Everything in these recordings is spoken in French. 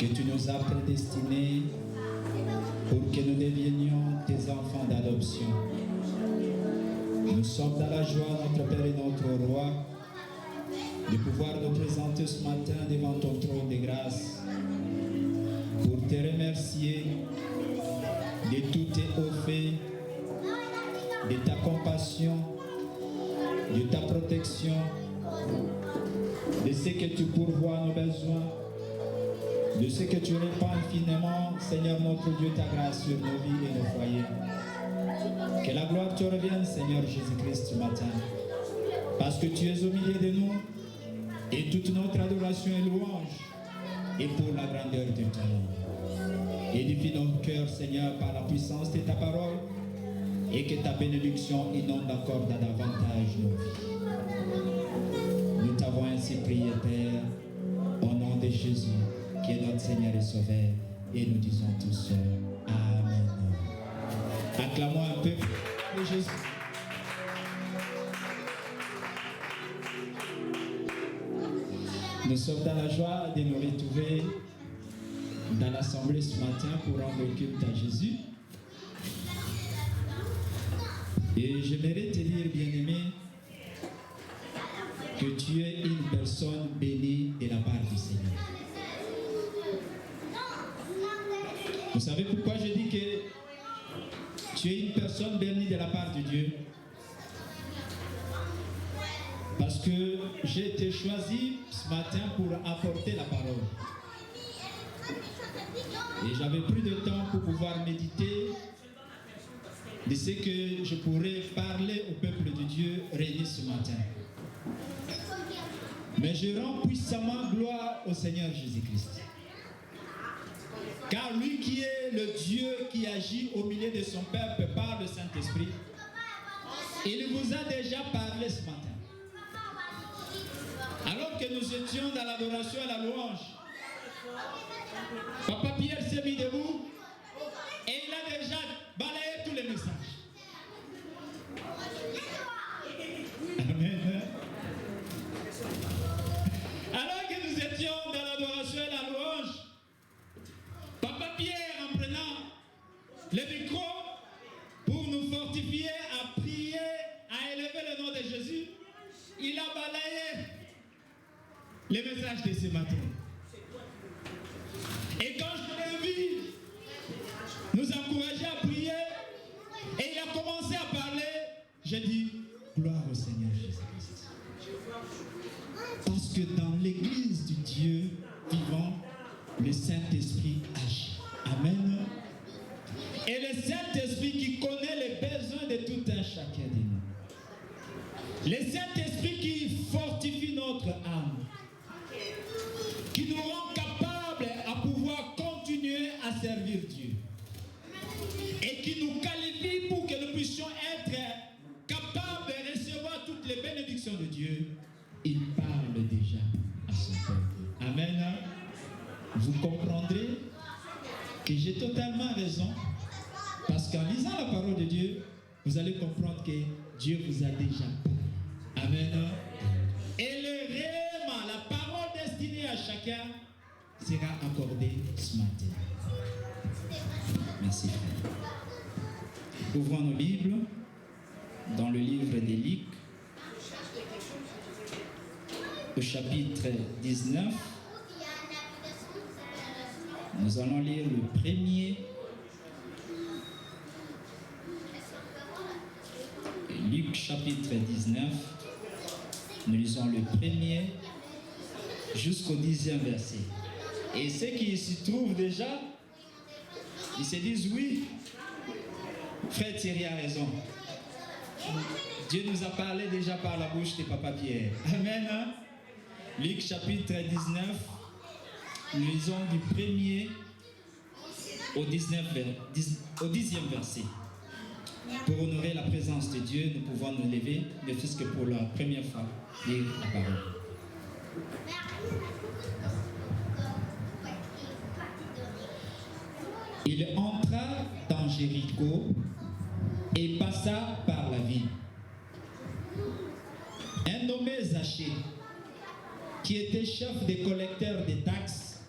que tu nous as prédestinés pour que nous devenions tes enfants d'adoption. Nous sommes dans la joie, notre Père et notre Roi, de pouvoir nous présenter ce matin devant ton trône de grâce pour te remercier de tous tes hauts faits, de ta compassion, de ta protection, de ce que tu pourvois nos besoins, de ce que tu répands infiniment, Seigneur notre Dieu, ta grâce sur nos vies et nos foyers. Que la gloire te revienne, Seigneur Jésus-Christ, ce matin, parce que tu es au milieu de nous et toute notre adoration et louange est pour la grandeur de ton nom. Édifie nos cœurs, Seigneur, par la puissance de ta parole et que ta bénédiction inonde encore davantage nos vies. Nous t'avons ainsi prié, Père, au nom de Jésus, qui est notre Seigneur et Sauveur, et nous disons tous Amen. Acclamons un peu pour Jésus. Nous sommes dans la joie de nous retrouver dans l'assemblée ce matin pour rendre le culte à Jésus. Et j'aimerais te dire, bien-aimé, que tu es une personne bénie de la part du Seigneur. Vous savez pourquoi je dis que tu es une personne bénie de la part de Dieu? Parce que j'ai été choisi ce matin pour apporter la parole. Et j'avais plus de temps pour pouvoir méditer de ce que je pourrais parler au peuple de Dieu réuni ce matin. Mais je rends puissamment gloire au Seigneur Jésus-Christ. Car lui qui est le Dieu qui agit au milieu de son peuple par le Saint-Esprit, il vous a déjà parlé ce matin. Alors que nous étions dans l'adoration et la louange, Papa Pierre s'est mis debout et il a déjà balayé tous les messages. Amen. Alors que nous étions dans l'adoration et la louange, Papa Pierre, en prenant le micro pour nous fortifier à prier, à élever le nom de Jésus, il a balayé les messages de ce matin. Et quand je l'ai vu nous encourager à prier, et il a commencé à parler, j'ai dit, gloire au Seigneur Jésus-Christ. Parce que dans l'église du Dieu vivant, le Saint-Esprit agit. Amen. Et le Saint-Esprit qui connaît les besoins de tout un chacun de nous. Le Saint-Esprit qui fortifie notre âme, qui nous rend capables à pouvoir continuer à servir Dieu. Et qui nous qualifie pour que nous puissions être capables de recevoir toutes les bénédictions de Dieu. Il parle déjà à son peuple. Amen. Vous comprendrez que j'ai totalement raison. Parce qu'en lisant la parole de Dieu, vous allez comprendre que Dieu vous a déjà parlé. Amen. Et le réma, la parole destinée à chacun, sera accordée ce matin. Merci. Ouvrons nos Bibles dans le livre des Luc, au chapitre 19. Nous allons lire le premier. Luc chapitre 19. Nous lisons le premier jusqu'au 10e verset. Et ceux qui s'y trouvent déjà, ils se disent oui, frère Thierry a raison. Dieu nous a parlé déjà par la bouche de Papa Pierre. Amen. Luc chapitre 19, nous lisons du premier au 10e verset. Pour honorer la présence de Dieu, nous pouvons nous lever, ne fût-ce que pour la première fois, lire la parole. Il entra dans Jéricho et passa par la ville. Un nommé Zachée, qui était chef des collecteurs des taxes,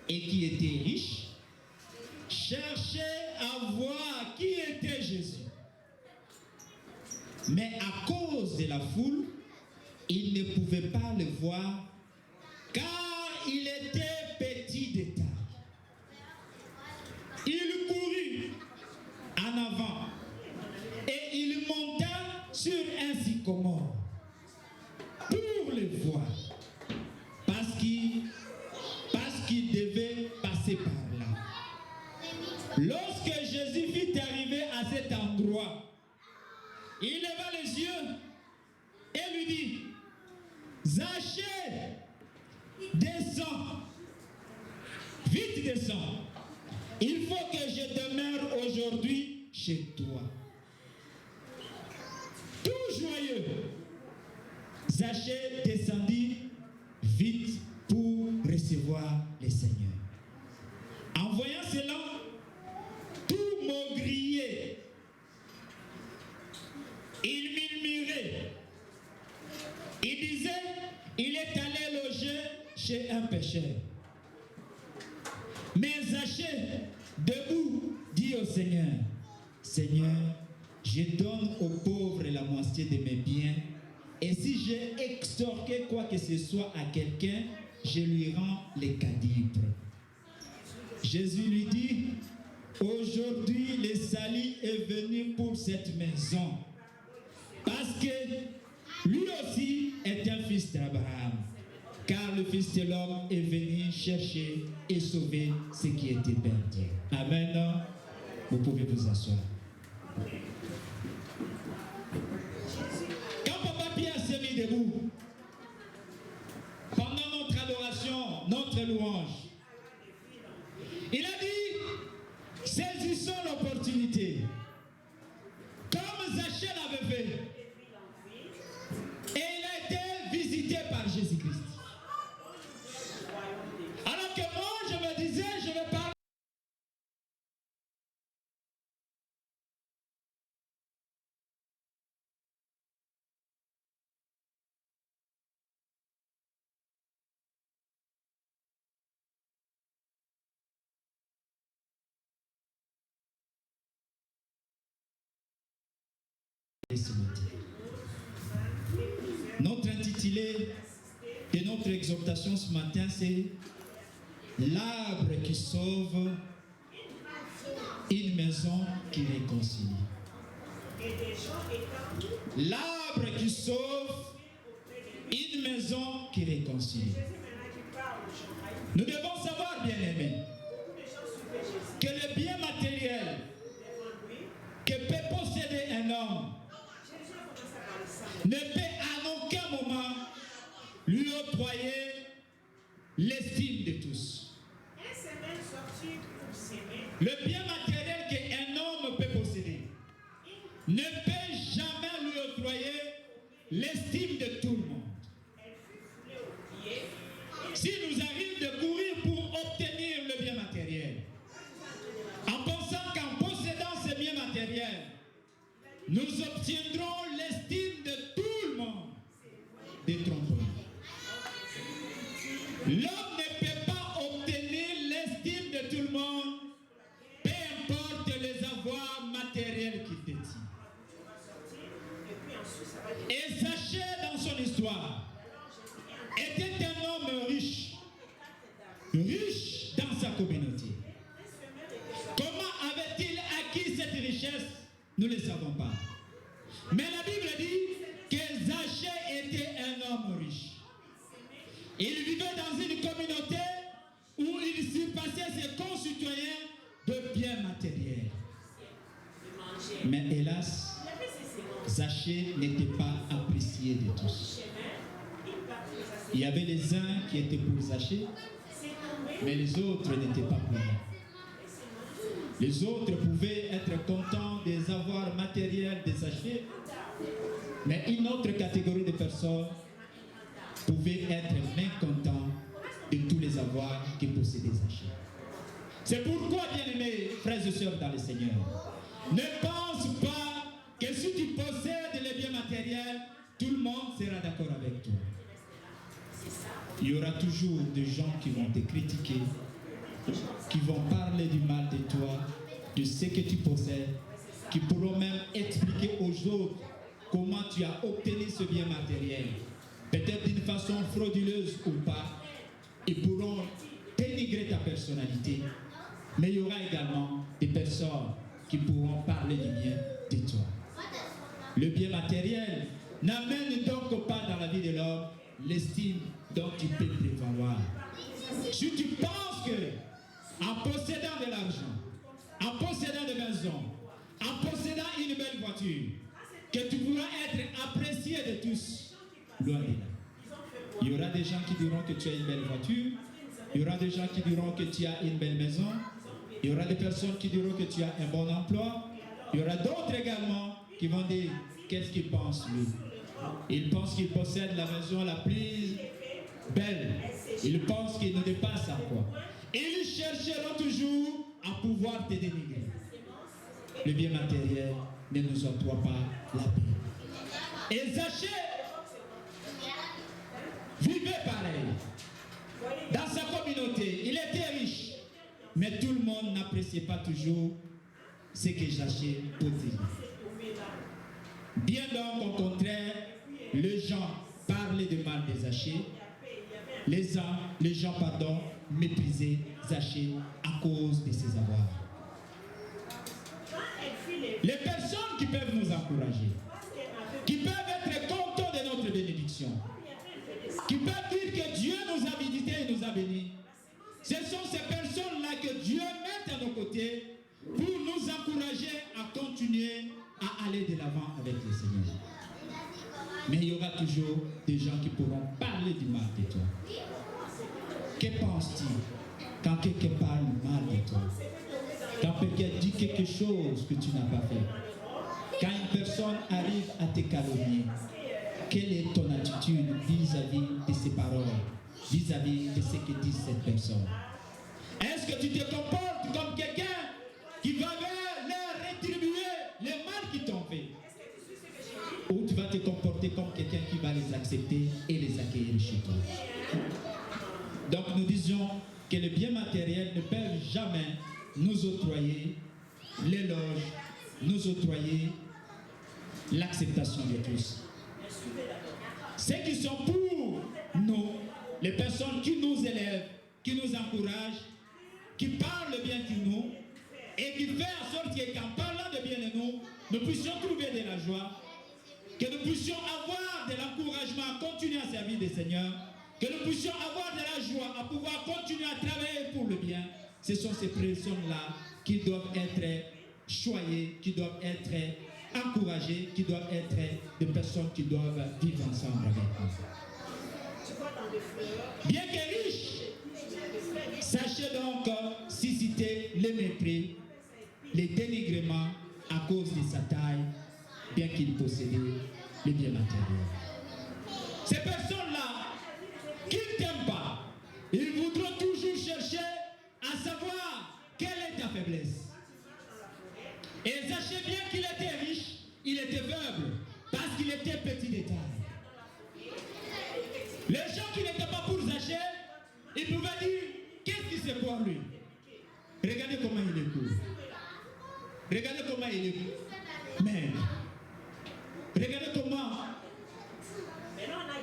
et qui était riche cherchaient à voir qui était Jésus. Mais à cause de la foule, ils ne pouvaient pas le voir car il était petit de taille. Il courut en avant et il monta sur un sycomore pour le voir parce qu'il devait passer par là. Lorsque Jésus fut arrivé à cet endroit, il leva les yeux et lui dit: Zachée, descends, vite descends. Il faut que je demeure aujourd'hui chez toi. Tout joyeux, Zachée descendit vite pour recevoir le Seigneur. En voyant cela, tout maugrier, il murmurait. Il disait, il est allé loger chez un pécheur. Mais Zachée, debout, dit au Seigneur: Seigneur, je donne aux pauvres la moitié de mes biens, et si j'ai extorqué quoi que ce soit à quelqu'un, je lui rends les cadibres. Jésus lui dit: aujourd'hui, le salut est venu pour cette maison, parce que lui aussi est un fils d'Abraham. Car le Fils de l'homme est venu chercher et sauver ce qui était perdu. Amen. Vous pouvez vous asseoir. Quand Papa Pierre s'est mis debout, pendant notre adoration, notre louange, il a dit: saisissons l'opportunité. Comme Zachée l'avait fait. Et il a été visité par Jésus-Christ. Alors que moi, je me disais, je vais parler. Ce matin. Notre intitulé de notre exhortation ce matin, c'est l'arbre qui sauve, une maison qui réconcilie. L'arbre qui sauve, une maison qui réconcilie. Nous devons savoir, bien-aimés, que le bien matériel que peut posséder un homme ne peut à aucun moment lui octroyer l'estime de tous. Le bien matériel qu'un homme peut posséder ne peut jamais lui octroyer l'estime de tout le monde. S'il nous arrive de courir pour obtenir le bien matériel, en pensant qu'en possédant ce bien matériel, nous obtiendrons l'estime de tout le monde, détrompons-nous. L'homme ne peut pas obtenir l'estime de tout le monde, peu importe les avoirs matériels qu'il détient. Et Zachée, dans son histoire, était un homme riche, riche dans sa communauté. Comment avait-il acquis cette richesse? Nous ne le savons pas. Mais la Bible dit que Zachée était un homme riche. Il vivait dans une communauté où il surpassait ses concitoyens de biens matériels. Mais hélas, Zachée n'était pas apprécié de tous. Il y avait les uns qui étaient pour Zachée, mais les autres n'étaient pas pour lui. Les autres pouvaient être contents des avoirs matériels de Zachée, mais une autre catégorie de personnes pouvait être mécontents de tous les avoirs que possédait Zachée. C'est pourquoi, bien-aimés frères et sœurs dans le Seigneur, ne pense pas que si tu possèdes les biens matériels, tout le monde sera d'accord avec toi. Il y aura toujours des gens qui vont te critiquer. qui vont parler du mal de toi, de ce que tu possèdes, qui pourront même expliquer aux autres comment tu as obtenu ce bien matériel. Peut-être d'une façon frauduleuse ou pas, ils pourront dénigrer ta personnalité. Mais il y aura également des personnes qui pourront parler du bien de toi. Le bien matériel n'amène donc pas dans la vie de l'homme l'estime dont tu peux prévaloir. Si tu penses que en possédant de l'argent, en possédant des maisons, en possédant une belle voiture, que tu pourras être apprécié de tous, loin de là. Il y aura des gens qui diront que tu as une belle voiture, il y aura des gens qui diront que tu as une belle maison, il y aura des personnes qui diront que tu as un bon emploi, il y aura d'autres également qui vont dire qu'est-ce qu'il pense lui. Il pense qu'il possède la maison la plus belle. Il pense qu'il ne dépasse à quoi. Ils chercheront toujours à pouvoir te dénigrer. Le bien matériel ne nous octroie pas la paix. Et Zachée vivait pareil. Dans sa communauté, il était riche. Mais tout le monde n'appréciait pas toujours ce que Zachée possédait. Bien donc, au contraire, les gens parlaient de mal de Zachée. Les gens, méprisaient Zachée à cause de ses avoirs. Les personnes qui peuvent nous encourager, qui peuvent être contents de notre bénédiction, qui peuvent dire que Dieu nous a visités et nous a bénis, ce sont ces personnes-là que Dieu met à nos côtés pour nous encourager à continuer à aller de l'avant avec le Seigneur. Mais il y aura toujours des gens qui pourront parler du mal de toi. Que penses-tu quand quelqu'un parle mal de toi? Quand quelqu'un dit quelque chose que tu n'as pas fait? Quand une personne arrive à te calomnier, quelle est ton attitude vis-à-vis de ces paroles, vis-à-vis de ce que dit cette personne? Est-ce que tu te comportes comme quelqu'un qui va leur rétribuer le mal qu'ils t'ont fait? Ou tu vas te comporter comme quelqu'un qui va les accepter et les accueillir chez toi? Donc nous disons que les biens matériels ne peuvent jamais nous octroyer l'éloge, nous octroyer l'acceptation de tous. Ceux qui sont pour nous, les personnes qui nous élèvent, qui nous encouragent, qui parlent bien de nous et qui font en sorte qu'en parlant de bien de nous, nous puissions trouver de la joie, que nous puissions avoir de l'encouragement à continuer à servir le Seigneur, que nous puissions avoir de la joie à pouvoir continuer à travailler pour le bien. Ce sont ces personnes-là qui doivent être choyées, qui doivent être encouragées, qui doivent être des personnes qui doivent vivre ensemble avec nous. Bien que riche, sachez donc susciter le mépris, les dénigrements à cause de sa taille, bien qu'il possédait les biens matériels. Ces personnes-là, qui ne t'aiment pas, ils voudront toujours chercher à savoir quelle est ta faiblesse. Et sachez bien qu'il était riche, il était faible, parce qu'il était petit de taille. Les gens qui n'étaient pas pour Zachée, ils pouvaient dire, qu'est-ce qui c'est pour lui? Regardez comment il est court. Regardez comment il est maigre. Regardez comment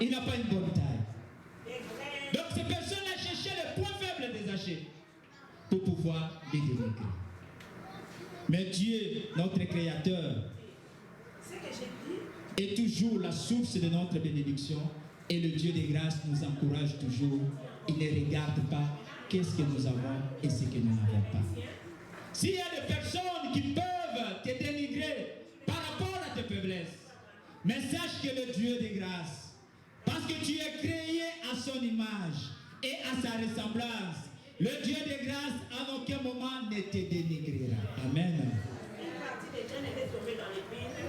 il n'a pas une bonne taille. Donc ces personnes-là cherchaient les points faibles des Zachée pour pouvoir les dénigrer. Mais Dieu, notre Créateur, est toujours la source de notre bénédiction et le Dieu des grâces nous encourage toujours. Il ne regarde pas qu'est-ce que nous avons et ce que nous n'avons pas. S'il y a des personnes qui peuvent te dénigrer par rapport à tes faiblesses, mais sache que le Dieu des grâces, parce que tu es créé à son image et à sa ressemblance, le Dieu des grâces à aucun moment ne te dénigrera. Amen.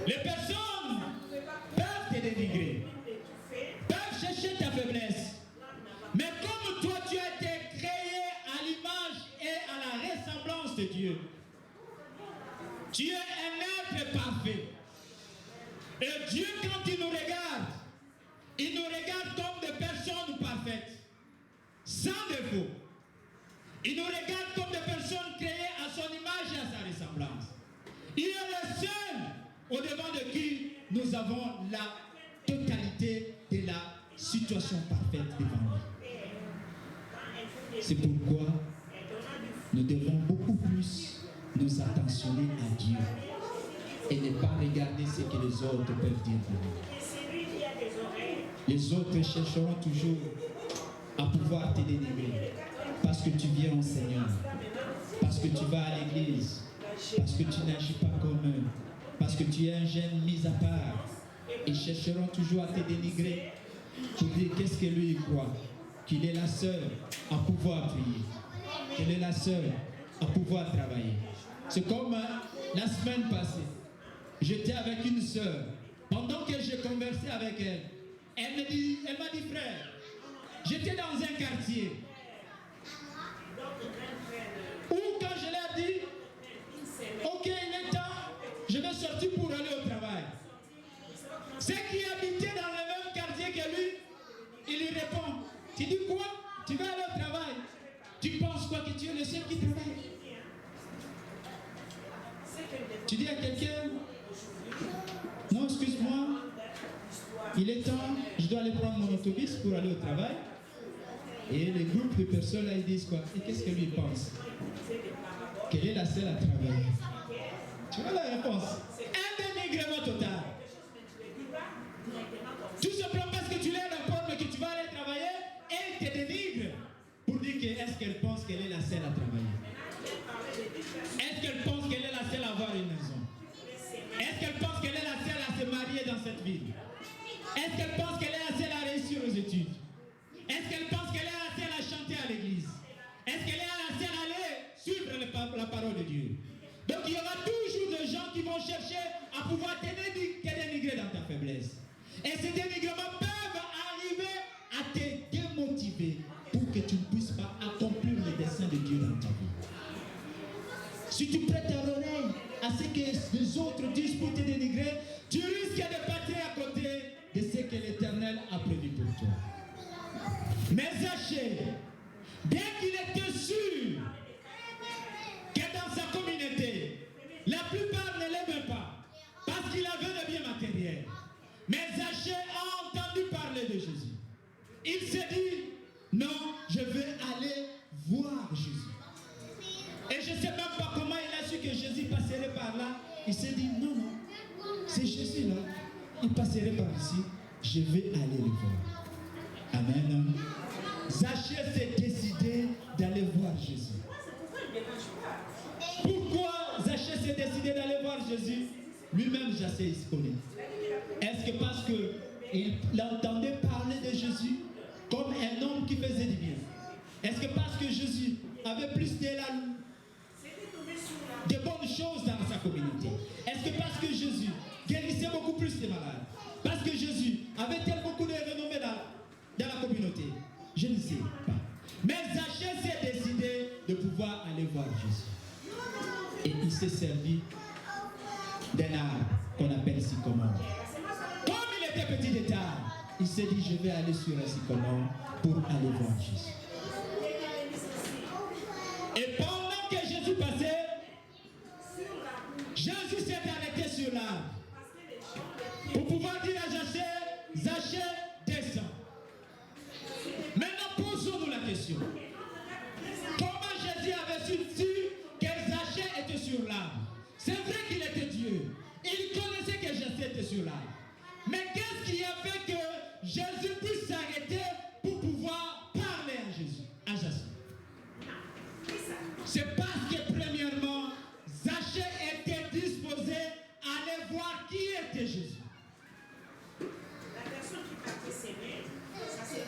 Les personnes peuvent te dénigrer, peuvent chercher ta faiblesse, mais comme toi tu as été créé à l'image et à la ressemblance de Dieu, tu es un être parfait. Et Dieu, quand il nous regarde comme des personnes parfaites, sans défaut. Il nous regarde avons la totalité de la situation parfaite devant nous. C'est pourquoi nous devons beaucoup plus nous attentionner à Dieu et ne pas regarder ce que les autres peuvent dire de nous. Les autres chercheront toujours à pouvoir te dénigrer parce que tu viens au Seigneur, parce que tu vas à l'église, parce que tu n'agis pas comme eux, parce que tu es un jeune mis à part. Ils chercheront toujours à te dénigrer pour dire qu'est-ce que lui il croit, qu'il est la seule à pouvoir prier, qu'elle est la seule à pouvoir travailler. C'est comme la semaine passée, j'étais avec une sœur. Pendant que j'ai conversé avec elle, elle m'a dit frère, j'étais dans un quartier où quand je l'ai dit, ok, il est temps, je vais sortir pour aller au travail. Ceux qui habitaient dans le même quartier que lui, il lui répond, tu dis quoi? Tu vas aller au travail? Tu penses quoi, que tu es le seul qui travaille? Tu dis à quelqu'un, non, excuse-moi, il est temps, je dois aller prendre mon autobus pour aller au travail. Et les groupes de personnes là, ils disent quoi? Et qu'est-ce que lui pense? Qu'elle est la seule à travailler. Tu vois la réponse? Un dénigrement total. Tout simplement parce que tu l'as rapport, mais que tu vas aller travailler, elle te dénigre pour dire que est-ce qu'elle pense qu'elle est la seule à travailler? Est-ce qu'elle pense qu'elle est la seule à avoir une maison? Est-ce qu'elle pense qu'elle est la seule à se marier dans cette ville? Est-ce qu'elle pense qu'elle est la seule à réussir aux études? Est-ce qu'elle pense qu'elle est la seule à chanter à l'église? Est-ce qu'elle est la seule à aller suivre la parole de Dieu? Donc il y aura toujours des gens qui vont chercher à pouvoir te dénigrer dans ta faiblesse. Et ces dénigrements peuvent arriver à te démotiver pour que tu ne puisses pas accomplir les desseins de Dieu dans ta vie. Si tu prêtes l'oreille à ce que les autres disent pour te dénigrer, tu risques de passer à côté de ce que l'Éternel a prévu pour toi. Mais Zachée, bien qu'il était sûr que dans sa communauté, la plupart ne l'aimaient pas parce qu'il avait des biens matériels. Mais Zachée a entendu parler de Jésus. Il s'est dit, non, je vais aller voir Jésus. Et je ne sais même pas comment il a su que Jésus passerait par là. Il s'est dit, non, non, c'est Jésus là. Il passerait par ici. Je vais aller le voir. Amen. Zachée s'est décidé d'aller voir Jésus. Pourquoi Zachée s'est décidé d'aller voir Jésus? Lui-même, Zachée, il se connaît. Est-ce que parce qu'il entendait parler de Jésus comme un homme qui faisait du bien? Est-ce que parce que Jésus avait plus de bonnes choses dans sa communauté? Est-ce que parce que Jésus guérissait beaucoup plus les malades? Parce que Jésus avait-il beaucoup de renommée dans la communauté? Je ne sais pas. Mais Zachée s'est décidé de pouvoir aller voir Jésus. Et il s'est servi d'un arbre qu'on appelle sycomore. Comme il était petit d'état, il s'est dit, je vais aller sur un sycomore pour aller voir Jésus. Et pendant que Jésus passait, Jésus s'est arrêté sur l'arbre pour pouvoir dire à Zachée, Zachée, descends. Maintenant, posons-nous la question. Comment Jésus avait su que Zachée était sur l'arbre? C'est vrai qu'il était Dieu. Il connaissait que Jésus était sur l'arbre. Mais qu'est-ce qui a fait que Jésus puisse s'arrêter pour pouvoir parler à Jésus, à Jésus? C'est parce que premièrement, Zachée était disposé à aller voir qui était Jésus. La personne qui partait s'aimer, ça c'est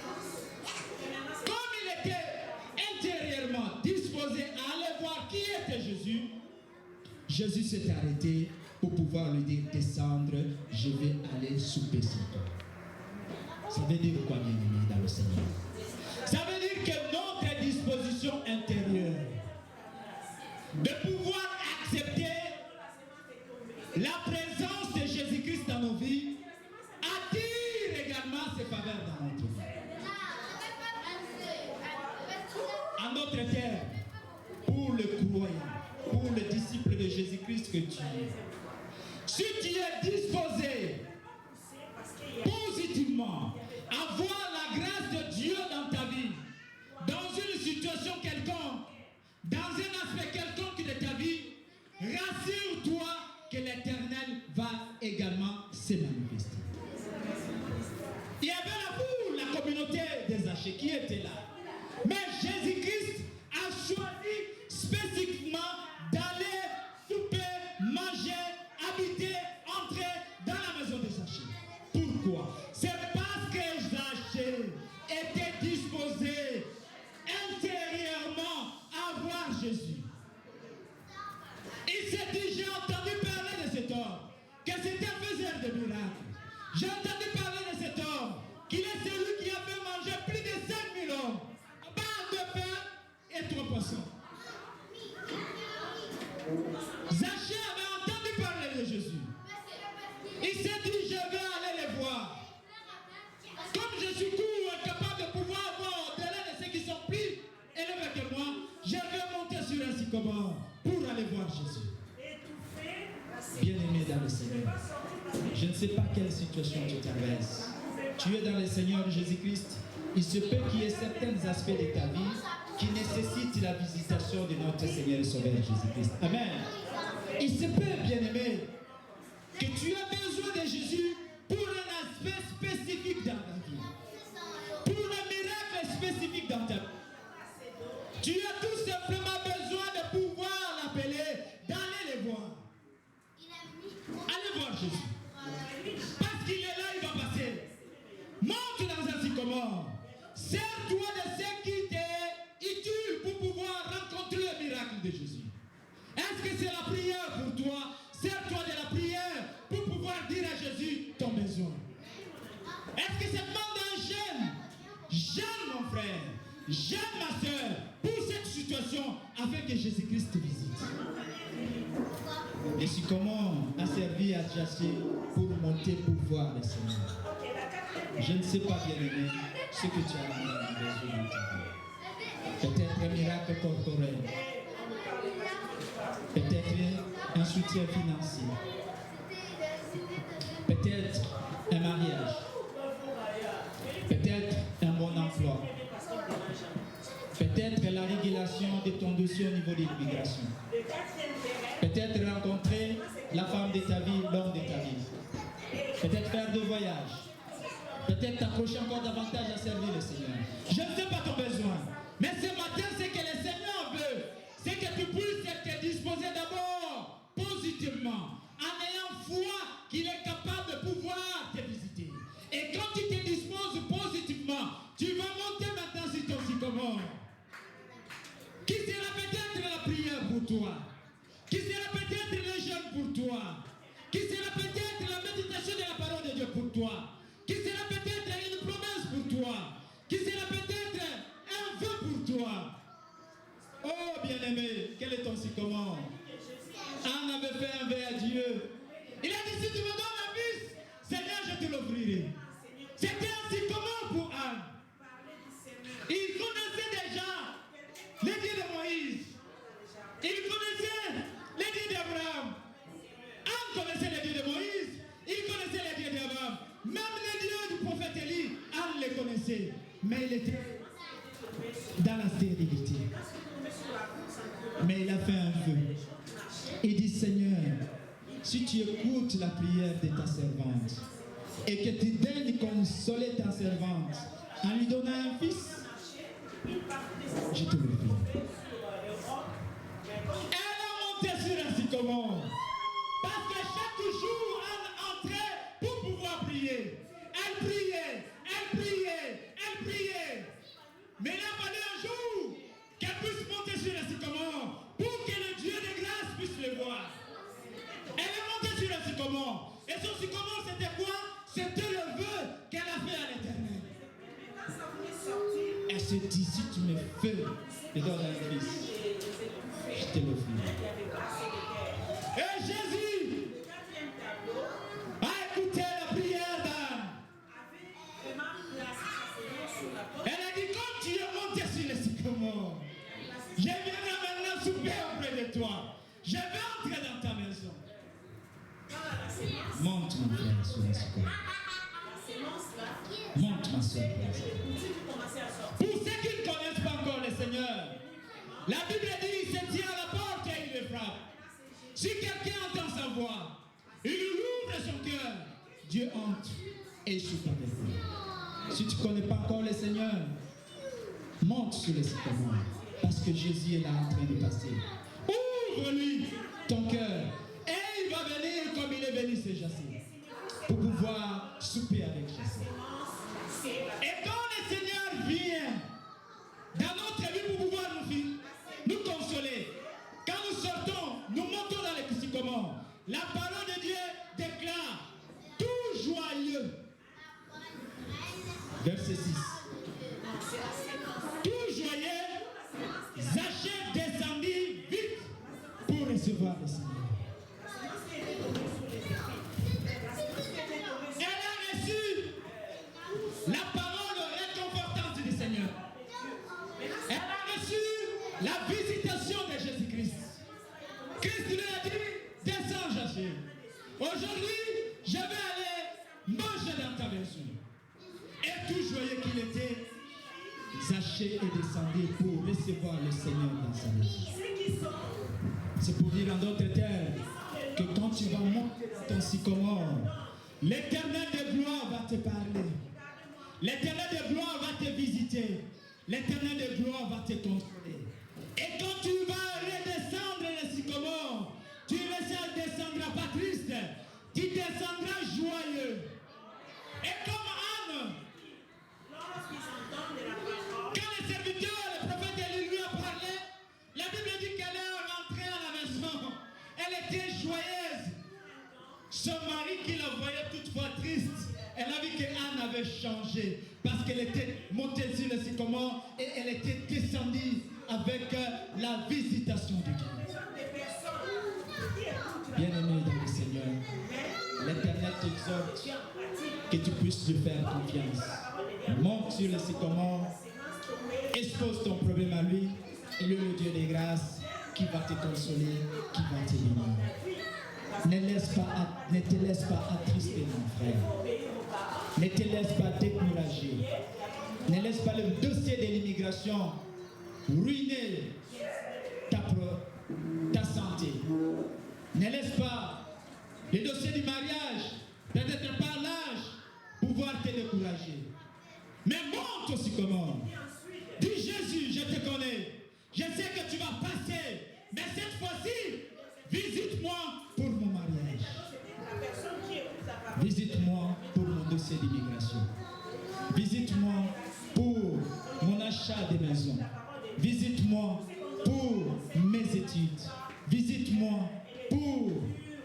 comme il était intérieurement disposé à aller voir qui était Jésus, Jésus s'est arrêté pour pouvoir lui dire, descendre, je vais aller souper sur toi. Ça veut dire quoi, bien-aimé dans le Seigneur? Ça veut dire que notre disposition intérieure de pouvoir accepter la présence de Jésus-Christ dans nos vies attire également ses faveurs dans notre vie. En d'autres termes, pour le croyant, pour le disciple de Jésus-Christ que tu es, si tu es disposé J'ai entendu parler de cet homme, qu'il est celui qui a fait manger plus de 5000 hommes, par 2 pains et 3 poissons. Zachée avait entendu parler de Jésus. Il s'est dit, je vais aller les voir. Comme je suis court et capable de pouvoir voir au-delà de ceux qui sont plus élevés que moi, je vais monter sur un sycomore pour aller voir Jésus. Bien-aimé dans le Seigneur, je ne sais pas quelle situation tu traverses. Tu es dans le Seigneur Jésus-Christ. Il se peut qu'il y ait certains aspects de ta vie qui nécessitent la visitation de notre Seigneur et Sauveur Jésus-Christ. Amen. Il se peut, bien-aimé, que tu as besoin de Jésus pour un aspect spécifique dans ta vie. Pour un miracle spécifique dans ta vie. Tu as tout simplement besoin de pouvoir l'appeler, d'aller les voir. Allez voir Jésus. Parce qu'il est là, il va passer. Monte dans un sycomore. Sers-toi de ce qui t'est utile pour pouvoir rencontrer le miracle de Jésus. Est-ce que c'est la prière pour toi? Sers-toi de la prière pour pouvoir dire à Jésus ton besoin. Est-ce que c'est demande un jeûne? Jeûne mon frère, jeûne ma soeur pour cette situation afin que Jésus-Christ te visite. Et si comment a servi à Jassé pour monter pour voir le Seigneur. Je ne sais pas, bien-aimé, ce que tu as besoin dans ta vie. Peut-être un miracle corporel. Peut-être un soutien financier. Peut-être un mariage. Peut-être un bon emploi. Peut-être la régulation de ton dossier au niveau de l'immigration. Peut-être rencontrer la femme de ta vie, l'homme de ta vie. Peut-être faire de voyages. Peut-être t'approcher encore davantage à servir le Seigneur. Je ne sais pas ton besoin. Mais ce matin, ce que le Seigneur veut, c'est que tu puisses te disposer d'abord positivement, en ayant foi qu'il est capable de pouvoir te visiter. Et quand tu te disposes positivement, tu vas monter maintenant sur ton sycomore. Qui sera peut-être la prière pour toi? Qui sera peut-être le jeûne pour toi? Qui sera peut-être la méditation de la parole de Dieu pour toi? Qui sera peut-être une promesse pour toi? Qui sera peut-être un vœu pour toi? Oh bien-aimé, quel est ton sycomore? Anne avait fait un vœu à Dieu. Il a dit, si tu me donnes un fils, Seigneur, je te l'offrirai. C'était un sycomore pour Anne. Il connaissait déjà les dieux de Moïse. Il connaissait les dieux d'Abraham. Anne connaissait les dieux de Moïse. Il connaissait les dieux d'Abraham. Même les dieux du prophète Élie, Anne les connaissait. Mais il était dans la stérilité. Mais il a fait un vœu. Il dit, Seigneur, si tu écoutes la prière de ta servante et que tu daignes consoler ta servante en lui donnant un fils, je te le prie. Elle a monté sur un sycomore. Parce que chaque jour, elle entrait pour pouvoir prier. Elle priait, elle priait, elle priait. Mais il a fallu un jour qu'elle puisse monter sur un sycomore pour que le Dieu de grâce puisse le voir. Elle est montée sur un sycomore. Et son sycomore, c'était quoi? C'était le vœu qu'elle a fait à l'Éternel. Elle se dit, si tu me fais et donnes un fils, je te l'offrirai. Et Jésus a écouté la prière d'Anne. Elle a dit, comme tu es monté sur le sycomore, je viendrai maintenant souper auprès de toi. Je vais entrer dans ta maison. Monte mon frère sur le sycomore. Monte ma soeur. Pour ceux qui ne connaissent pas encore le Seigneur, la Bible dit, il se tient à la porte et il le frappe. Si quelqu'un entend sa voix, il ouvre son cœur, Dieu entre et il soupe avec lui. Si tu ne connais pas encore le Seigneur, monte sur le sycomore, parce que Jésus est là en train de passer. Ouvre-lui ton cœur et il va venir comme il est venu chez Jassé, pour pouvoir souper avec Jassé. Et quand le Seigneur vient dans notre vie pour pouvoir nous consoler, quand nous sortons, nous montons dans les sycomores, la parole de Dieu déclare tout joyeux recevoir le Seigneur. Elle a reçu la parole réconfortante du Seigneur. Elle a reçu la visitation de Jésus-Christ. Christ lui a dit, descends Jachée. Aujourd'hui, je vais aller manger dans ta maison. Et tout joyeux qu'il était, Zachée est descendu pour recevoir le Seigneur dans sa maison. C'est pour dire en d'autres termes que quand tu vas monter dans ton sycomore, l'Éternel de gloire va te parler. L'Éternel de gloire va te visiter. L'Éternel de gloire va te contrôler. Et quand tu vas redescendre le sycomore, tu ne descendras pas triste, tu descendras joyeux. Et comme Anne, quand le serviteur, le prophète Élie lui a parlé, la Bible dit qu'elle est rentrée à la maison. Elle était joyeuse. Son mari qui la voyait toutefois triste, elle a vu qu'Anne avait changé parce qu'elle était montée sur le sycomore et elle était descendue avec la visitation de Dieu. Bien-aimé dans le Seigneur, l'Éternel t'exhorte que tu puisses lui faire confiance. Monte sur le sycomore, expose ton problème à lui, et lui, le Dieu des grâces, qui va te consoler, qui va te bénir. Ne te laisse pas attrister, mon frère. Ne te laisse pas décourager. Ne laisse pas le dossier de l'immigration ruiner ta santé. Ne laisse pas le dossier du mariage, peut-être par l'âge, pouvoir te décourager. Mais monte aussi comment. Dis Jésus, je te connais. Je sais que tu vas passer. Mais cette fois-ci, visite-moi pour mon mariage. Visite-moi pour mon dossier d'immigration. Visite-moi pour mon achat de maison. Visite-moi pour mes études. Visite-moi pour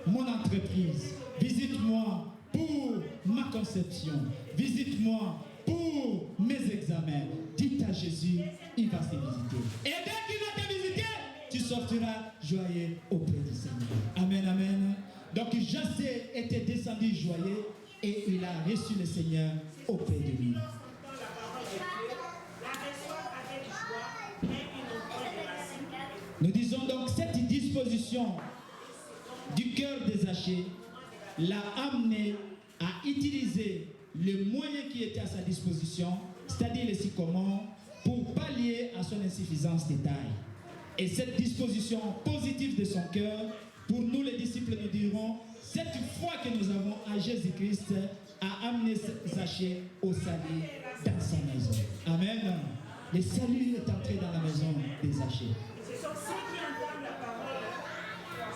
mon entreprise. Visite-moi pour ma conception. Visite-moi pour mes examens. Dites à Jésus, il va te visiter. Et dès qu'il va te visiter, tu sortiras joyeux auprès du Seigneur. Amen, amen. Donc Jachée était descendu joyeux et il a reçu le Seigneur auprès de lui. Nous disons donc cette disposition du cœur de Zachée l'a amené à utiliser le moyen qui était à sa disposition, c'est-à-dire le sycomore, pour pallier à son insuffisance de taille. Et cette disposition positive de son cœur, pour nous les disciples, nous dirons, cette foi que nous avons à Jésus-Christ a amené Zachée au salut dans sa maison. Amen. Le salut est entré dans la maison de Zachée.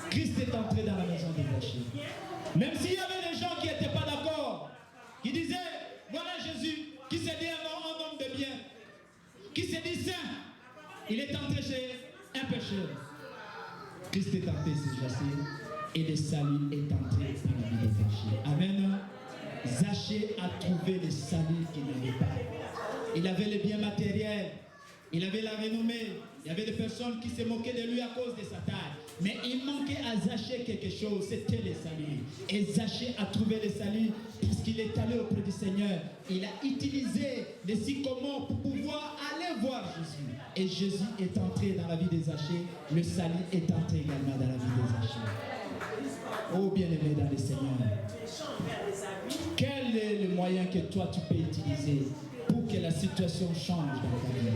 Christ est entré dans la maison de Zachée. Même s'il y avait des gens qui n'étaient pas d'accord, qui disaient, voilà Jésus, qui s'est dit un homme de bien, qui s'est dit saint, il est entré chez un pécheur. Christ est entré chez Zachée et le salut est entré dans la vie de Zachée. Amen. Zachée a trouvé le salut qu'il n'avait pas. Il avait le bien matériel, il avait la renommée, il y avait des personnes qui se moquaient de lui à cause de sa taille. Mais il manquait à Zachée quelque chose, c'était le salut. Et Zachée a trouvé le salut puisqu'il est allé auprès du Seigneur. Il a utilisé le sycomore pour pouvoir aller voir Jésus. Et Jésus est entré dans la vie de Zachée. Le salut est entré également dans la vie de Zachée. Oh bien-aimé dans le Seigneur, quel est le moyen que toi tu peux utiliser pour que la situation change dans ta vie?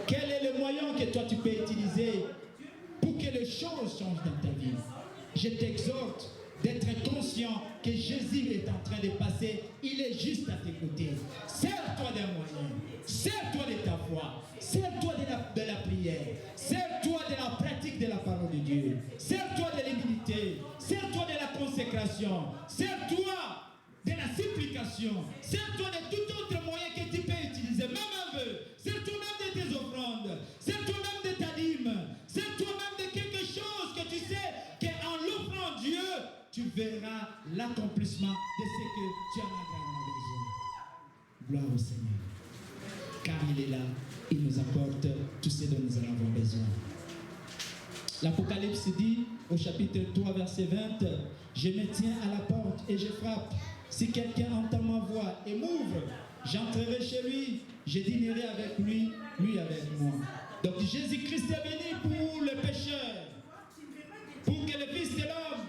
Quel est le moyen que toi tu peux utiliser pour que les choses changent dans ta vie? Je t'exhorte d'être conscient que Jésus est en train de passer, il est juste à tes côtés. Sers-toi d'un moyen, sers-toi de ta foi, sers-toi de la prière, sers-toi de la pratique de la parole de Dieu, sers-toi de l'humilité, sers-toi de la consécration, sers-toi de la supplication, sers-toi de tout autre moyen que tu peux utiliser, même un vœu, sers-toi même de tes offrandes, sers-toi même de ta dîme, sers-toi même de quelque chose que tu sais qu'en l'offrant Dieu, tu verras l'accomplissement de ce que tu en as vraiment besoin. Gloire au Seigneur. Car il est là, il nous apporte tout ce dont nous en avons besoin. L'Apocalypse dit au chapitre 3, verset 20, « Je me tiens à la porte et je frappe. Si quelqu'un entend ma voix et m'ouvre, j'entrerai chez lui, je dînerai avec lui, lui avec moi. » Donc Jésus-Christ est venu pour les pécheurs, pour que le Fils de l'homme,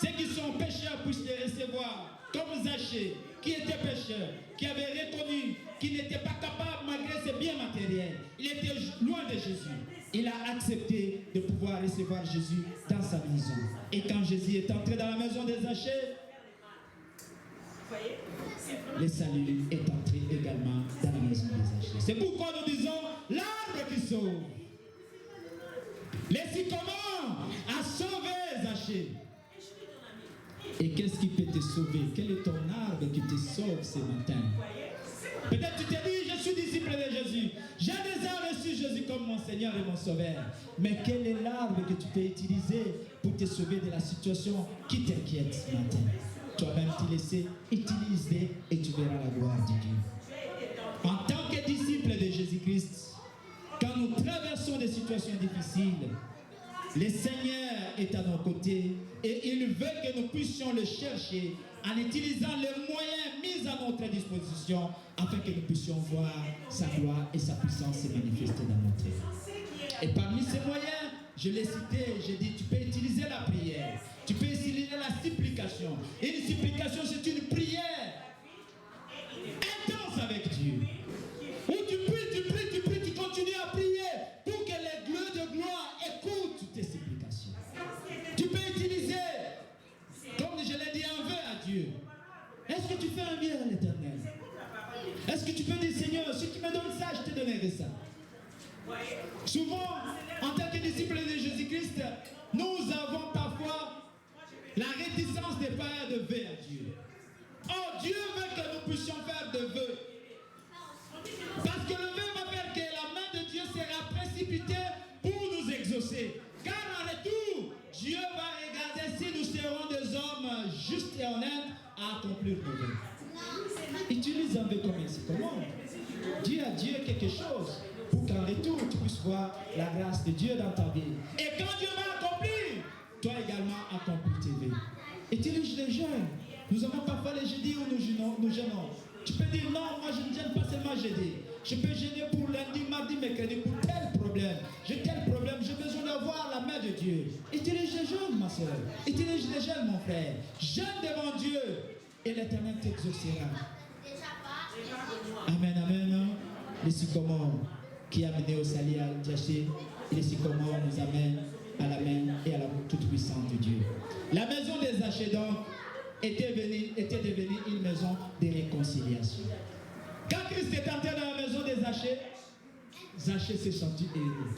ceux qui sont pécheurs, puissent les recevoir, comme Zachée, qui était pécheur, qui avait reconnu qu'il n'était pas capable malgré ses biens matériels. Il était loin de Jésus. Il a accepté de pouvoir recevoir Jésus dans sa maison. Et quand Jésus est entré dans la maison de Zachée, le salut est entré également dans la maison de Zachée. C'est pourquoi nous disons l'arbre qui sauve. Les sycomores a sauvé Zachée. Et qu'est-ce qui peut te sauver? Quel est ton arbre qui te sauve ce matin? Peut-être tu te dis, je suis disciple de Jésus. J'ai déjà reçu Jésus comme mon Seigneur et mon Sauveur. Mais quel est l'arbre que tu peux utiliser pour te sauver de la situation qui t'inquiète ce matin? Toi-même t'y laisser, utilise-les et tu verras la gloire de Dieu. En tant que disciple de Jésus-Christ, quand nous traversons des situations difficiles, le Seigneur est à nos côtés et il veut que nous puissions le chercher en utilisant les moyens mis à notre disposition afin que nous puissions voir sa gloire et sa puissance se manifester dans notre vie. Et parmi ces moyens, je l'ai cité, j'ai dit, tu peux utiliser la prière, tu peux utiliser la supplication. Et une supplication, c'est une prière intense avec Dieu. Où tu pries, tu continues à prier pour que les gleux de gloire écoutent tes supplications. Tu peux utiliser, comme je l'ai dit, un vœu à Dieu. Est-ce que tu fais un vœu à l'Éternel? Est-ce que tu peux dire, Seigneur, si tu me donnes ça, je te donnerai ça? Souvent, en tant que disciples de Jésus-Christ, nous avons parfois la réticence de faire de vœux à Dieu. Oh, Dieu veut que nous puissions faire de vœux. Parce que le vœu va faire que la main de Dieu sera précipitée pour nous exaucer. Car en retour, Dieu va regarder si nous serons des hommes justes et honnêtes à accomplir nos vœux. Utilise un vœu comme ainsi. Comment? Dis à Dieu quelque chose pour qu'en retour tu puisses voir la grâce de Dieu dans ta vie. Et quand Dieu va accomplir, toi également accomplis tes vœux. Utilise les jeûnes. Nous avons parfois les jeudis où nous jeûnons. Tu peux dire non, moi je ne gêne pas seulement jeudi. Je peux gêner pour lundi, mardi, mercredi, pour tel problème. J'ai tel problème, j'ai besoin d'avoir la main de Dieu. Utilise les jeûnes, ma soeur. Utilise les jeûnes, mon frère. Jeûne devant Dieu et l'Éternel t'exaucera. Amen, amen. Les sycomores qui a mené au salut à Zachée, les sycomores nous amènent à la main et à la toute-puissance de Dieu. La maison des Zachée donc était devenue une maison de réconciliation. Quand Christ est entré dans la maison des Zachée, Zachée s'est senti heureux.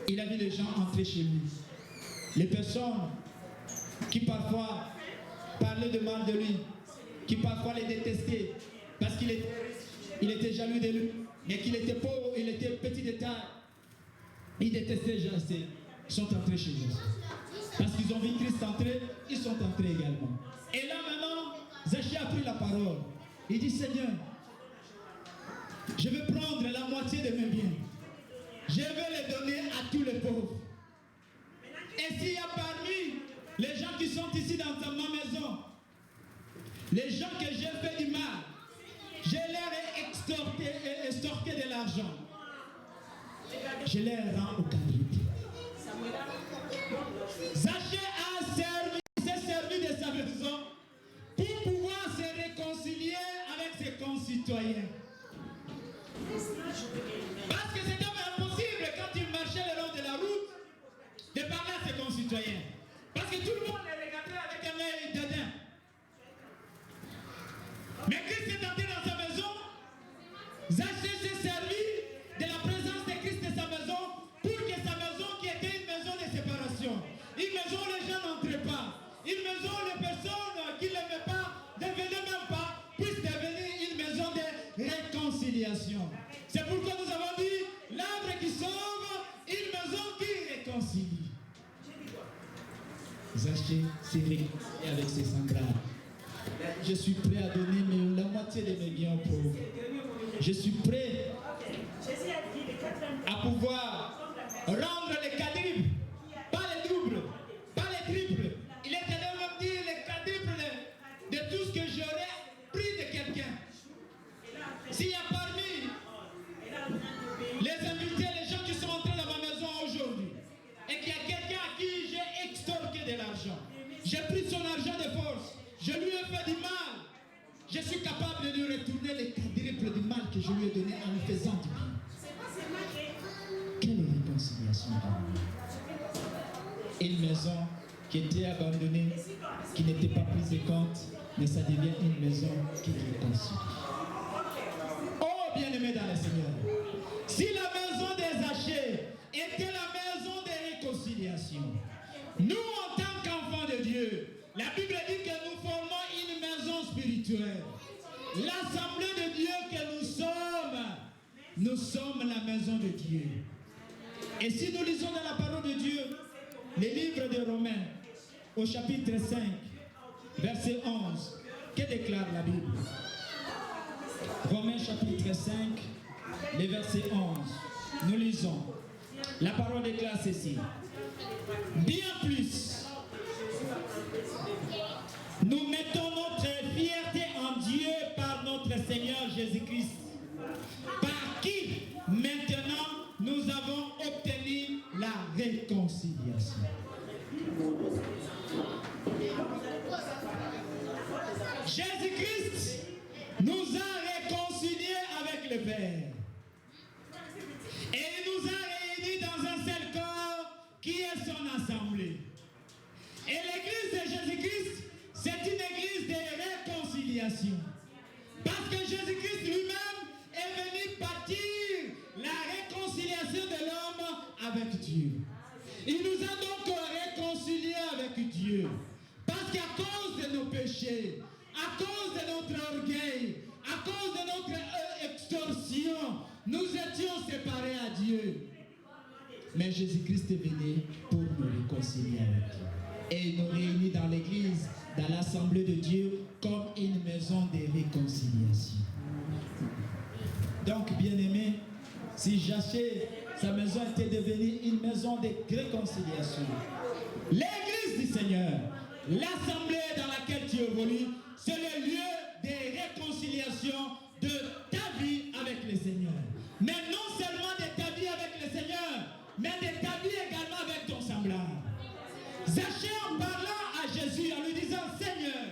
Il a vu les gens entrer chez lui. Les personnes qui parfois parlaient de mal de lui, qui parfois les détestaient parce qu'il était jaloux de lui, mais qu'il était pauvre, il était petit de taille. Ils détestaient Zachée. Ils sont entrés chez Jésus. Parce qu'ils ont vu Christ entrer, ils sont entrés également. Et là maintenant, Zachée a pris la parole. Il dit, Seigneur, je vais prendre la moitié de mes biens. Je vais les donner à tous les pauvres. Et s'il y a parmi les gens qui sont ici dans ma maison, les gens que j'ai fait du mal, je leur ai extorqué de l'argent. Je les rends au quadruple. Zachée s'est servi de sa maison pour pouvoir se réconcilier avec ses concitoyens. Parce que c'était impossible quand il marchait le long de la route de parler à ses concitoyens. Parce que tout le monde les regardait avec un œil dédain. Mais Christ est entré dans sa maison. Zachée s'est servi de la présence de Christ de sa maison pour que sa maison, qui était une maison de séparation, une maison où les gens n'entraient pas, une maison où les personnes qui ne l'aimaient pas, ne venaient même pas, puisse devenir une maison de réconciliation. C'est pourquoi nous avons dit l'arbre qui sauve, une maison qui réconcilie. Zachée s'est réconcilié avec ses semblables. Je suis prêt à donner la moitié de mes biens aux pauvres. Je suis prêt à pouvoir rendre les quadruples je suis capable de lui retourner les quadruples du mal que je lui ai donné en lui faisant du bien. Quelle réconciliation pour nous? Une maison qui était abandonnée, qui n'était pas prise de compte, mais ça devient une maison qui réconcilie. Oh, bien-aimés dans le Seigneur, si la maison des Zachée était la maison des réconciliations, nous, en tant qu'enfants de Dieu, la Bible dit que nous formons une maison spirituelle. L'assemblée de Dieu que nous sommes la maison de Dieu. Et si nous lisons dans la parole de Dieu, les livres de Romains, au chapitre 5, verset 11, que déclare la Bible? Romains chapitre 5, le verset 11, nous lisons. La parole déclare ceci. Bien plus, nous mettons notre fierté en Dieu par notre Seigneur Jésus-Christ, par qui maintenant nous avons obtenu la réconciliation. Jésus-Christ nous a réconciliés avec le Père. Et il nous a réunis dans un seul corps qui est son assemblée. Et l'église de Jésus-Christ, c'est une église de réconciliation. Parce que Jésus-Christ lui-même est venu bâtir la réconciliation de l'homme avec Dieu. Il nous a donc réconciliés avec Dieu. Parce qu'à cause de nos péchés, à cause de notre orgueil, à cause de notre extorsion, nous étions séparés à Dieu. Mais Jésus-Christ est venu pour nous réconcilier avec Dieu. Et il nous réunit dans l'église, dans l'assemblée de Dieu, comme une maison de réconciliation. Donc, bien-aimés, si Zachée, sa maison était devenue une maison de réconciliation, l'église du Seigneur, l'assemblée dans laquelle tu évolues, c'est le lieu de réconciliation de ta vie avec le Seigneur. Mais non seulement de ta vie avec le Seigneur, mais de ta vie également avec ton semblable. Zachée, en parlant à Jésus, en lui disant Seigneur,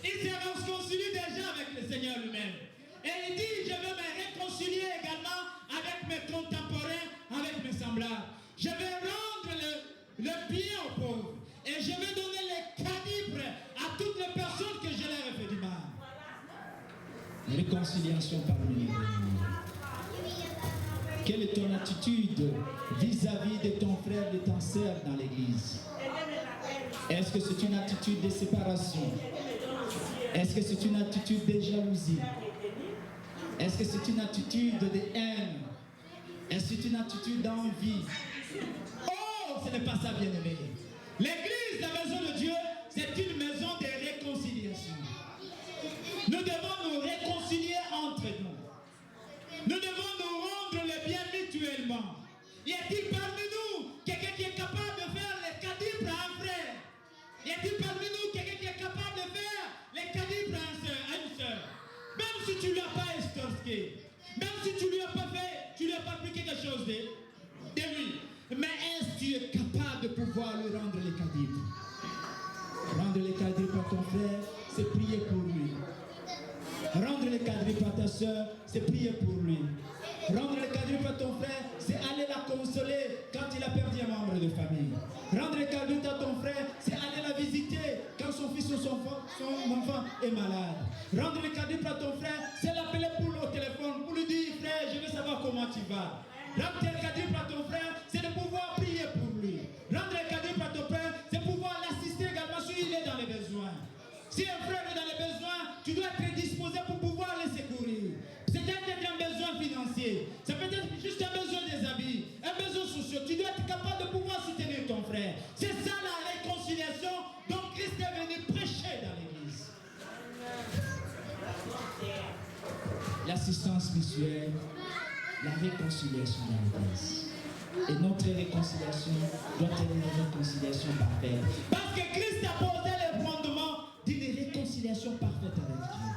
il se réconcilie déjà avec le Seigneur lui-même. Et il dit, je veux me réconcilier également avec mes contemporains, avec mes semblables. Je vais rendre le bien aux pauvres. Et je vais donner les calibres à toutes les personnes que je leur ai fait du mal. Réconciliation parmi nous. Quelle est ton attitude vis-à-vis de ton frère, de ta sœur dans l'église? Est-ce que c'est une attitude de séparation? Est-ce que c'est une attitude de jalousie? Est-ce que c'est une attitude de haine? Est-ce que c'est une attitude d'envie? Oh, ce n'est pas ça, bien-aimé. L'église, la maison de Dieu, c'est une maison de réconciliation. Nous devons nous réconcilier entre nous. Nous devons nous rendre le bien mutuellement. Y a-t-il parmi nous quelqu'un qui est capable de faire les cadibres à un frère? Y a-t-il parmi nous quelqu'un qui est capable de faire les cadibres à une sœur? Même si tu ne l'as pas estorqué, même si tu ne lui as pas fait, tu ne lui as pas pris quelque chose de lui. Mais est-ce que tu es capable de pouvoir lui rendre les cadibres? Rendre les cadibres à ton frère, c'est prier pour lui. Rendre les cadibres à ta soeur, c'est prier pour lui. Rendre les cadibres à ton frère, c'est aller la consoler quand il a perdu un membre de famille. Rendre les cadibres à ton frère, c'est aller la visiter quand son fils ou son enfant est malade. Rendre les cadibres à ton frère, c'est l'appeler au téléphone pour lui dire, frère, je veux savoir comment tu vas. Rendre les cadibres à ton frère, c'est de pouvoir prier pour lui. Rendre les cadibres à ton frère, c'est pouvoir l'assister également s'il est dans les besoins. Si un frère est dans les besoins, tu dois être disposé pour pouvoir les secourir. C'est peut-être un besoin financier, c'est peut-être juste un besoin des habits, un besoin social. Tu dois être capable de pouvoir soutenir ton frère. C'est ça la réconciliation dont Christ est venu prêcher dans l'église. L'assistance mutuelle, la réconciliation dans l'église. Et notre réconciliation doit être une réconciliation parfaite. Parce que Christ a posé les fondements d'une réconciliation parfaite avec Dieu.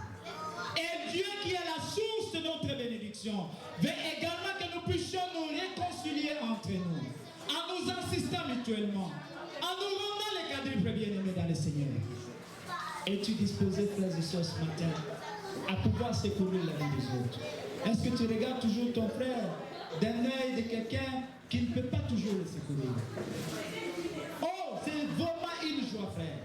Et Dieu qui est la source de notre bénédiction veut également que nous puissions nous réconcilier entre nous, en nous insistant mutuellement, en nous rendant les cadres bien-aimés dans le Seigneur. Es-tu disposé, frères et sœurs, ce matin, à pouvoir secourir la vie des autres? Est-ce que tu regardes toujours ton frère d'un œil de quelqu'un qui ne peut pas toujours le secourir? Oh, c'est vraiment une joie, frère.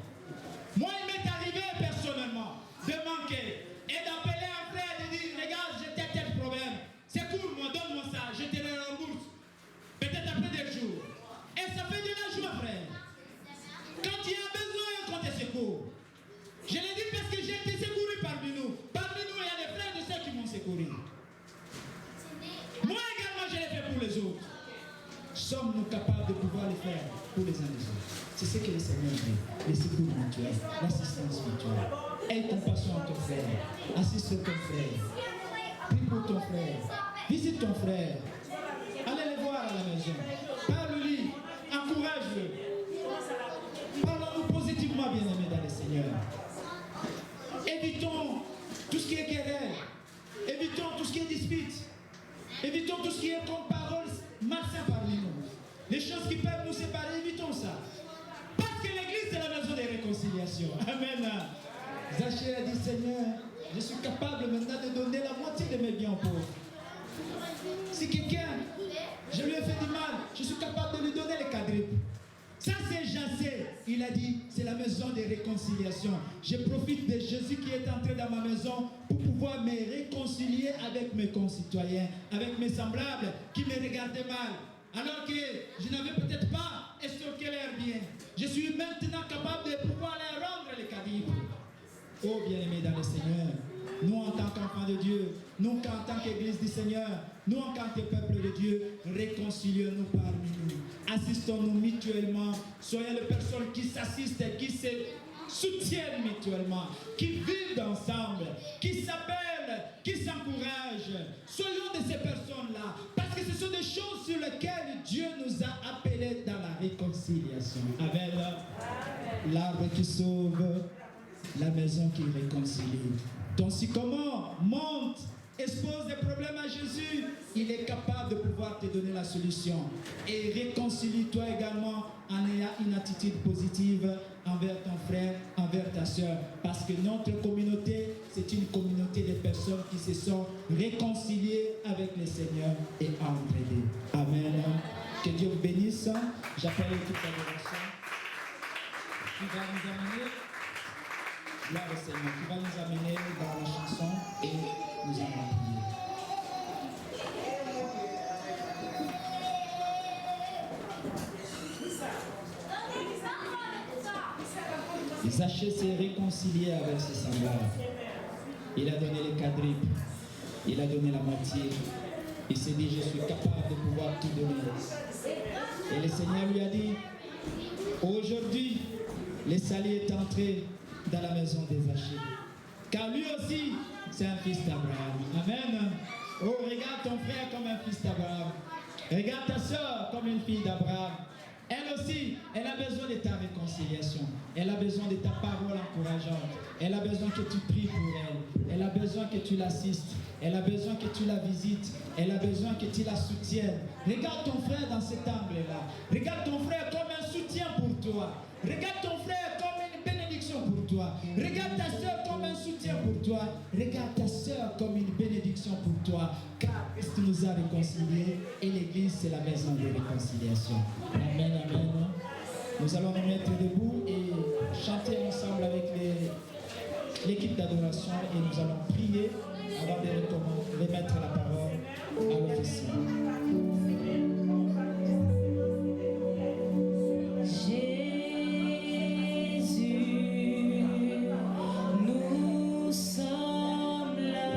Moi, il m'est arrivé personnellement de manquer et d'appeler un frère et de dire, regarde, j'ai tel problème. Secours-moi, donne-moi ça, je te le rembourse. Peut-être après des jours. Et ça fait de la joie, frère. Quand il y a besoin qu'on te secoue. Je l'ai dit parce que j'ai été secouru parmi nous. Parmi nous, il y a des frères et sœurs qui m'ont secouru. Moi également, je l'ai fait pour les autres. Sommes-nous capables de pouvoir le faire pour les uns les autres? C'est ce que le Seigneur dit. Les secours mutuels, l'assistance mutuelle. Aie compassion à ton frère. Assiste ton frère. Prie pour ton frère. Visite ton frère. Allez le voir à la maison. Parle-lui. Encourage-le. Parlons-nous positivement, bien-aimés dans le Seigneur. Évitons tout ce qui est querelle. Évitons tout ce qui est dispute. Évitons tout ce qui est comme parole malsaine parmi nous. Les choses qui peuvent nous séparer, évitons ça. Parce que l'église, c'est la maison des réconciliations. Amen. Zachée a dit, Seigneur, je suis capable maintenant de donner la moitié de mes biens aux pauvres. Si quelqu'un, je lui ai fait du mal, je suis capable de lui donner les quadruples. Ça, c'est Jacé. Il a dit, c'est la maison des réconciliations. Je profite de Jésus qui est entré dans ma maison pour pouvoir me réconcilier avec mes concitoyens, avec mes semblables qui me regardaient mal. Alors que je n'avais peut-être pas estorqué leur bien. Je suis maintenant capable de pouvoir leur rendre les quadruples. Oh, bien-aimés dans le Seigneur, nous en tant qu'enfants de Dieu, nous en tant qu'Église du Seigneur, nous en tant que peuple de Dieu, réconcilions-nous parmi nous. Assistons-nous mutuellement. Soyons les personnes qui s'assistent, qui se soutiennent mutuellement, qui vivent ensemble, qui s'appellent, qui s'encouragent. Soyons de ces personnes-là, parce que ce sont des choses sur lesquelles Dieu nous a appelés dans la réconciliation. Amen. L'arbre qui sauve, la maison qui réconcilie. Ton sycomore monte, expose des problèmes à Jésus. Il est capable de pouvoir te donner la solution. Et réconcilie-toi également en ayant une attitude positive envers ton frère, envers ta soeur. Parce que notre communauté, c'est une communauté de personnes qui se sont réconciliées avec le Seigneur et entraidées. Amen. Que Dieu vous bénisse. J'appelle toute l'adoration qui va nous amener. Gloire au Seigneur, qui va nous amener dans la chanson et nous allons prier. Zachée s'est réconcilié avec ses semblables. Il a donné les quadruples, il a donné la moitié. Il s'est dit, je suis capable de pouvoir tout donner. Et le Seigneur lui a dit, aujourd'hui, le salut est entré dans la maison des Zachée. Car lui aussi, c'est un fils d'Abraham. Amen. Oh, regarde ton frère comme un fils d'Abraham. Regarde ta soeur comme une fille d'Abraham. Elle aussi, elle a besoin de ta réconciliation. Elle a besoin de ta parole encourageante. Elle a besoin que tu pries pour elle. Elle a besoin que tu l'assistes. Elle a besoin que tu la visites. Elle a besoin que tu la soutiennes. Regarde ton frère dans cet angle-là. Regarde ton frère comme un soutien pour toi. Regarde ton frère comme une bénédiction pour toi. Regarde ta soeur comme un soutien pour toi. Regarde ta soeur comme une bénédiction pour toi. Car Christ nous a réconciliés et l'Église, c'est la maison de réconciliation. Amen, amen. Nous allons nous mettre debout et chanter ensemble avec l'équipe d'adoration et nous allons prier avant de remettre la parole à l'officier. Nous sommes là.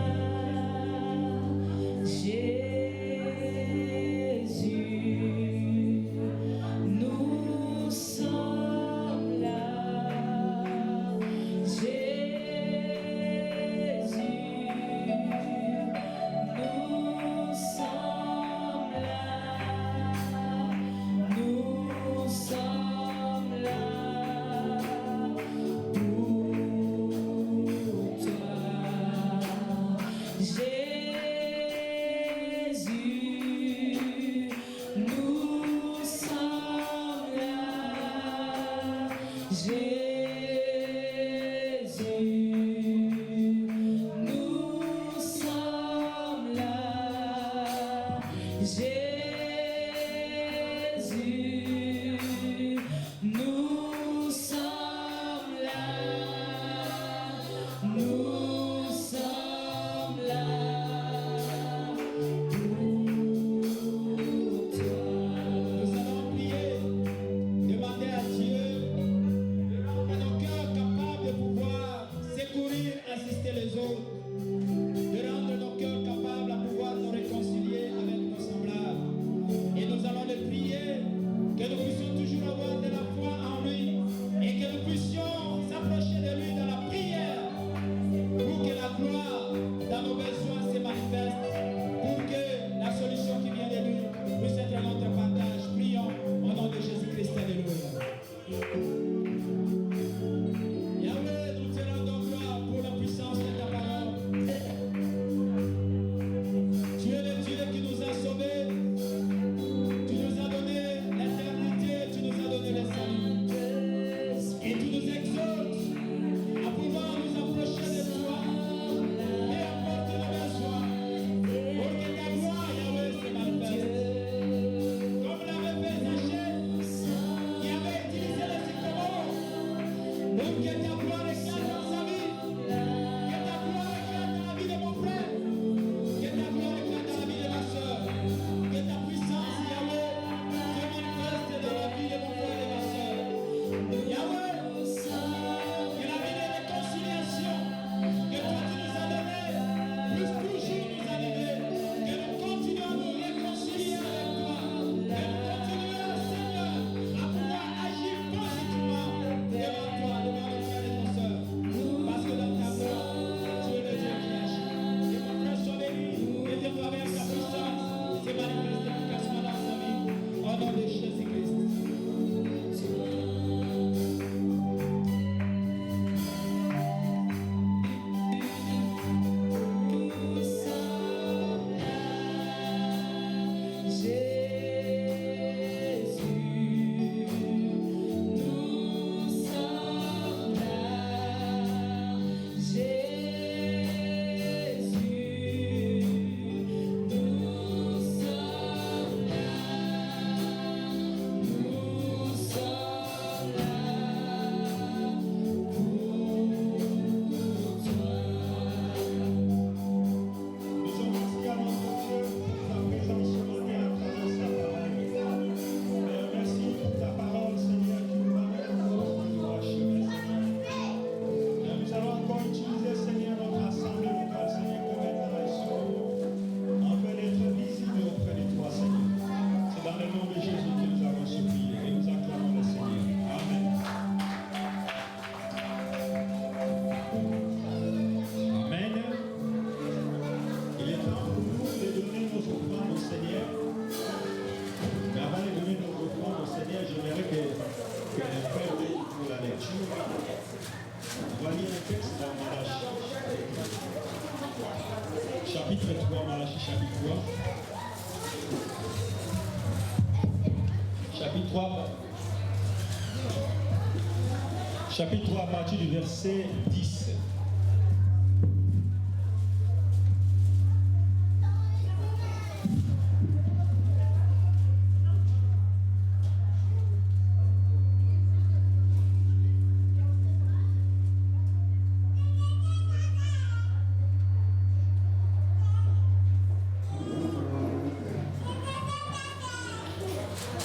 Chapitre 3, Malachie, chapitre 3. Chapitre 3. Chapitre 3 à partir du verset 10.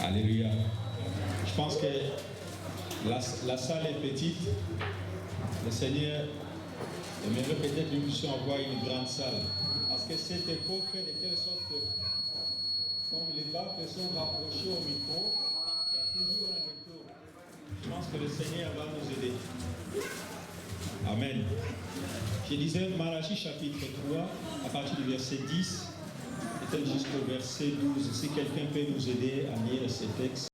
Alléluia. Je pense que la salle est petite. Le Seigneur aimerait peut-être que nous puissions avoir une grande salle. Parce que cette époque fait de telle sorte que, comme les babes sont rapprochées au micro, il y a toujours un retour. Je pense que le Seigneur va nous aider. Amen. Je disais Malachie chapitre 3, à partir du verset 10, peut-être jusqu'au verset 12. Si quelqu'un peut nous aider à lire ces textes.